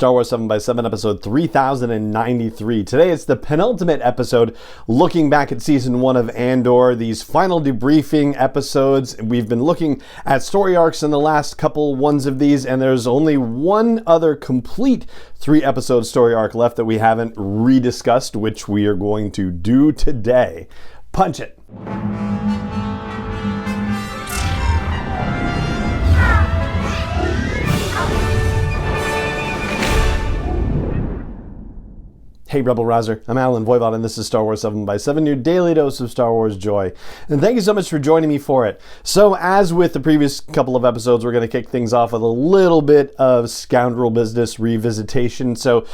Star Wars 7x7, episode 3093. Today it's the penultimate episode, looking back at season 1 of Andor, these final debriefing episodes. We've been looking at story arcs in the last couple ones of these, and there's only one other complete 3-episode story arc left that we haven't rediscussed, which we are going to do today. Punch it. Hey Rebel Rouser, I'm Alan Voivod and this is Star Wars 7x7, your daily dose of Star Wars joy. And thank you so much for joining me for it. So as with the previous couple of episodes, we're going to kick things off with a little bit of Scoundrel business revisitation. So,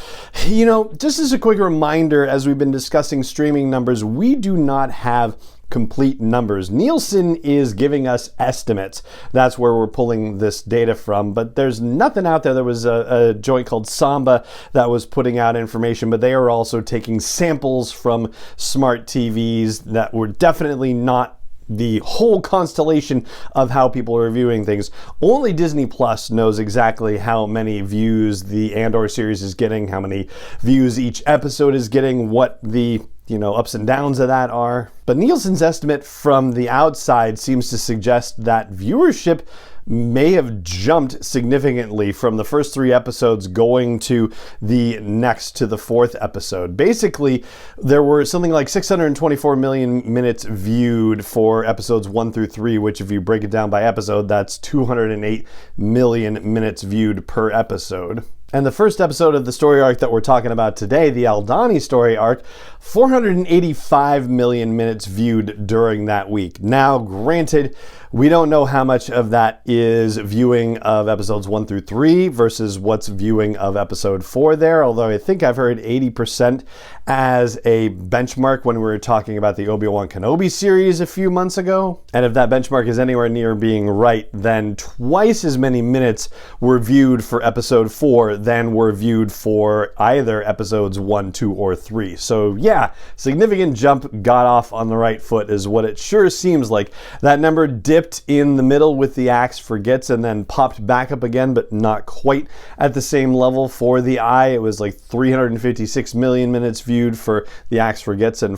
just as a quick reminder, as we've been discussing streaming numbers, we do not have complete numbers. Nielsen is giving us estimates. That's where we're pulling this data from, but there's nothing out there. There was a joint called Samba that was putting out information, but they are also taking samples from smart TVs that were definitely not the whole constellation of how people are viewing things. Only Disney Plus knows exactly how many views the Andor series is getting, how many views each episode is getting, what the ups and downs of that are. But Nielsen's estimate from the outside seems to suggest that viewership may have jumped significantly from the first 3 episodes going to the next to the 4th episode. Basically, there were something like 624 million minutes viewed for episodes 1 through 3, which if you break it down by episode, that's 208 million minutes viewed per episode. And the first episode of the story arc that we're talking about today, the Aldhani story arc, 485 million minutes viewed during that week. Now, granted, we don't know how much of that is viewing of episodes 1 through 3 versus what's viewing of episode 4 there, although I think I've heard 80% as a benchmark when we were talking about the Obi-Wan Kenobi series a few months ago. And if that benchmark is anywhere near being right, then twice as many minutes were viewed for episode 4 than were viewed for either episodes 1, 2, or 3. So yeah, significant jump, got off on the right foot is what it sure seems like. That number dipped in the middle with the Axe Forgets and then popped back up again, but not quite at the same level for the Eye. It was like 356 million minutes viewed for the Axe Forgets and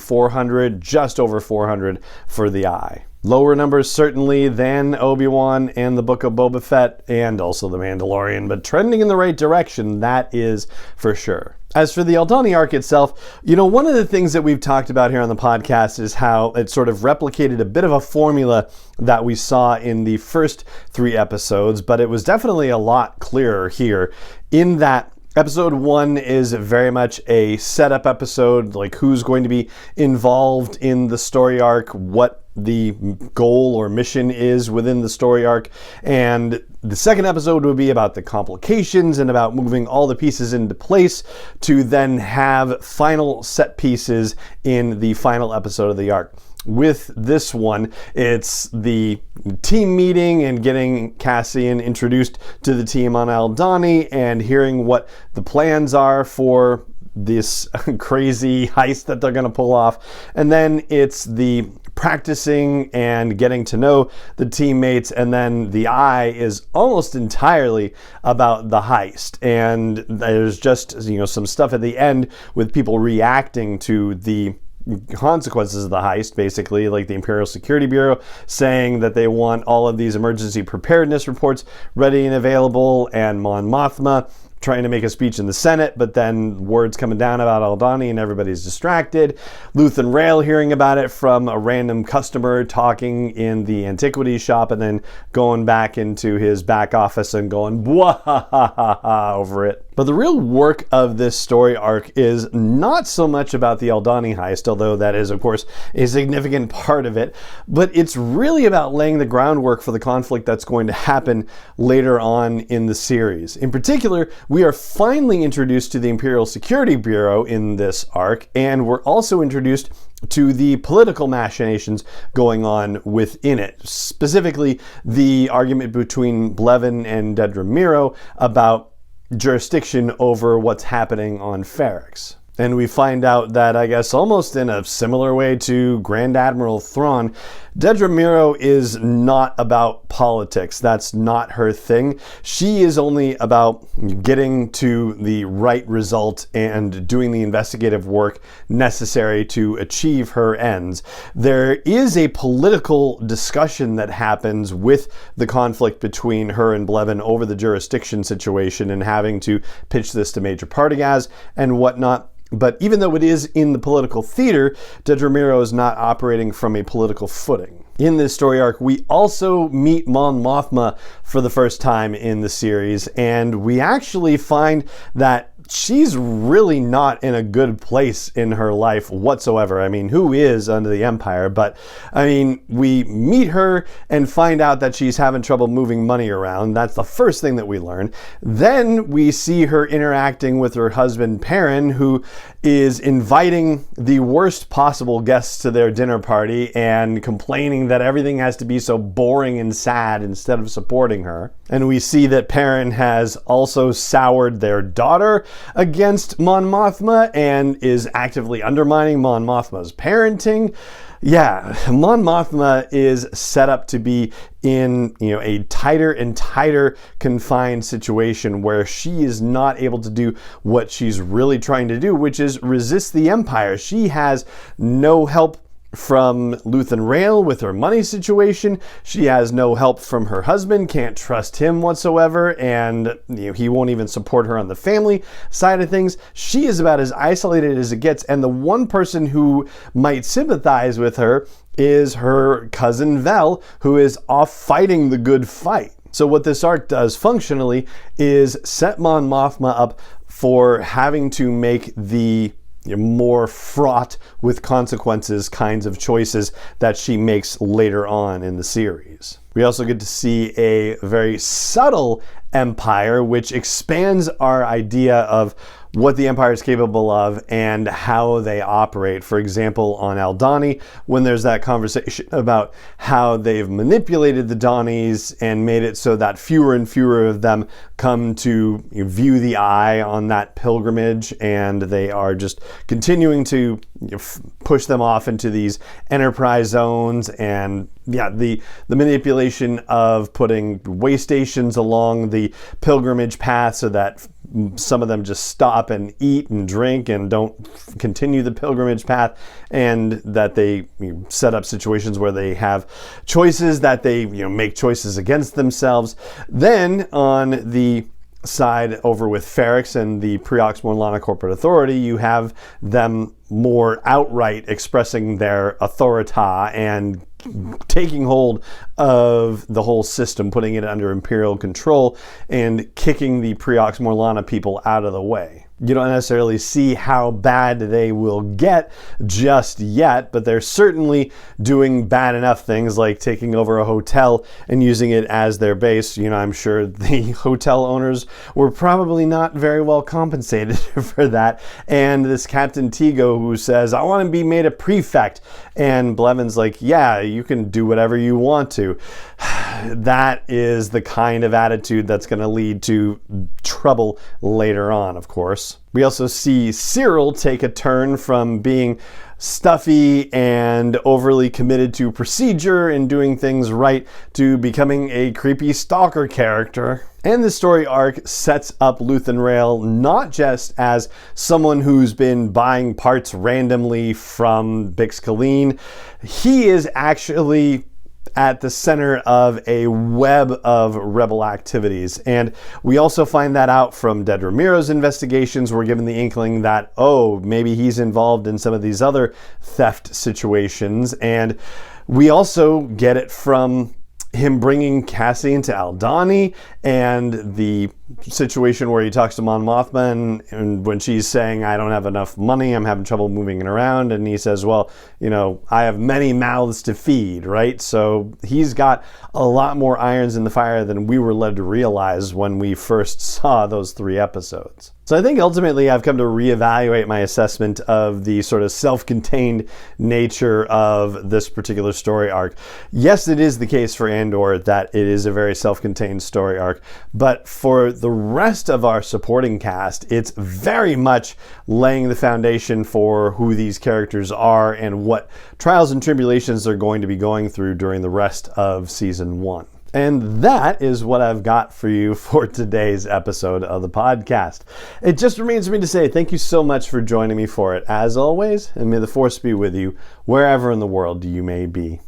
just over 400 for the Eye. Lower numbers certainly than Obi-Wan and the Book of Boba Fett and also The Mandalorian, but trending in the right direction, that is for sure. As for the Aldhani arc itself, one of the things that we've talked about here on the podcast is how it sort of replicated a bit of a formula that we saw in the first 3 episodes, but it was definitely a lot clearer here in that Episode 1 is very much a setup episode, like who's going to be involved in the story arc, what the goal or mission is within the story arc. And the second episode would be about the complications and about moving all the pieces into place to then have final set pieces in the final episode of the arc. With this one, it's the team meeting and getting Cassian introduced to the team on Aldhani and hearing what the plans are for this crazy heist that they're going to pull off. And then it's the practicing and getting to know the teammates, and then the Eye is almost entirely about the heist. And there's just some stuff at the end with people reacting to the consequences of the heist, basically, like the Imperial Security Bureau saying that they want all of these emergency preparedness reports ready and available, and Mon Mothma trying to make a speech in the Senate, but then words coming down about Aldhani and everybody's distracted. Luthen Rail hearing about it from a random customer talking in the antiquities shop and then going back into his back office and going bwahahaha over it. But the real work of this story arc is not so much about the Aldhani heist, although that is, of course, a significant part of it, but it's really about laying the groundwork for the conflict that's going to happen later on in the series. In particular, we are finally introduced to the Imperial Security Bureau in this arc, and we're also introduced to the political machinations going on within it. Specifically, the argument between Blevin and Dedra Meero about jurisdiction over what's happening on Ferrix. And we find out that, I guess, almost in a similar way to Grand Admiral Thrawn, Dedra Meero is not about politics. That's not her thing. She is only about getting to the right result and doing the investigative work necessary to achieve her ends. There is a political discussion that happens with the conflict between her and Blevin over the jurisdiction situation and having to pitch this to Major Partagas and whatnot. But even though it is in the political theater, Dedra Meero is not operating from a political footing. In this story arc, we also meet Mon Mothma for the first time in the series, and we actually find that she's really not in a good place in her life whatsoever. I mean, who is under the Empire? But I mean, we meet her and find out that she's having trouble moving money around. That's the first thing that we learn. Then we see her interacting with her husband, Perrin, who is inviting the worst possible guests to their dinner party and complaining that everything has to be so boring and sad instead of supporting her. And we see that Perrin has also soured their daughter against Mon Mothma and is actively undermining Mon Mothma's parenting. Yeah, Mon Mothma is set up to be in, a tighter and tighter confined situation where she is not able to do what she's really trying to do, which is resist the Empire. She has no help from Luthen Rael with her money situation. She has no help from her husband, can't trust him whatsoever, and he won't even support her on the family side of things. She is about as isolated as it gets, and the one person who might sympathize with her is her cousin Vel, who is off fighting the good fight. So what this arc does functionally is set Mon Mothma up for having to make the more fraught with consequences kinds of choices that she makes later on in the series. We also get to see a very subtle Empire, which expands our idea of what the Empire is capable of and how they operate. For example, on Aldhani, when there's that conversation about how they've manipulated the Donnies and made it so that fewer and fewer of them come to view the eye on that pilgrimage, and they are just continuing to push them off into these enterprise zones, and the manipulation of putting way stations along the pilgrimage path so that some of them just stop and eat and drink and don't continue the pilgrimage path, and that they set up situations where they have choices that they make choices against themselves. Then on the side over with Ferrix and the Preox Morlana Corporate Authority, you have them more outright expressing their authority and taking hold of the whole system, putting it under Imperial control and kicking the Preox Morlana people out of the way. You don't necessarily see how bad they will get just yet, but they're certainly doing bad enough things like taking over a hotel and using it as their base. I'm sure the hotel owners were probably not very well compensated for that. And this Captain Tigo who says, I want to be made a prefect. And Blevin's like, yeah, you can do whatever you want to. That is the kind of attitude that's going to lead to trouble later on, of course. We also see Cyril take a turn from being stuffy and overly committed to procedure and doing things right to becoming a creepy stalker character. And the story arc sets up Luthen Rael not just as someone who's been buying parts randomly from Bix Caleen. He is actually at the center of a web of rebel activities. And we also find that out from Dedra Meero's investigations. We're given the inkling that, maybe he's involved in some of these other theft situations. And we also get it from him bringing Cassian to Aldhani, and the situation where he talks to Mon Mothma, and when she's saying, I don't have enough money, I'm having trouble moving it around, and he says, well, I have many mouths to feed, right? So he's got a lot more irons in the fire than we were led to realize when we first saw those 3 episodes. So I think ultimately I've come to reevaluate my assessment of the sort of self-contained nature of this particular story arc. Yes, it is the case for Andor that it is a very self-contained story arc, but for with the rest of our supporting cast, it's very much laying the foundation for who these characters are and what trials and tribulations they're going to be going through during the rest of season 1. And that is what I've got for you for today's episode of the podcast. It just remains for me to say thank you so much for joining me for it, as always, and may the Force be with you wherever in the world you may be.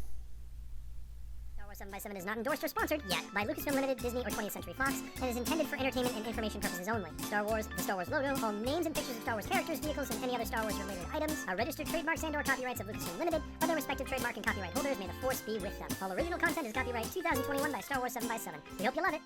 7x7 is not endorsed or sponsored yet by Lucasfilm Limited, Disney, or 20th Century Fox, and is intended for entertainment and information purposes only. Star Wars, the Star Wars logo, all names and pictures of Star Wars characters, vehicles, and any other Star Wars related items are registered trademarks and/or copyrights of Lucasfilm Limited, or their respective trademark and copyright holders. May the Force be with them. All original content is copyright 2021 by Star Wars 7x7. We hope you love it.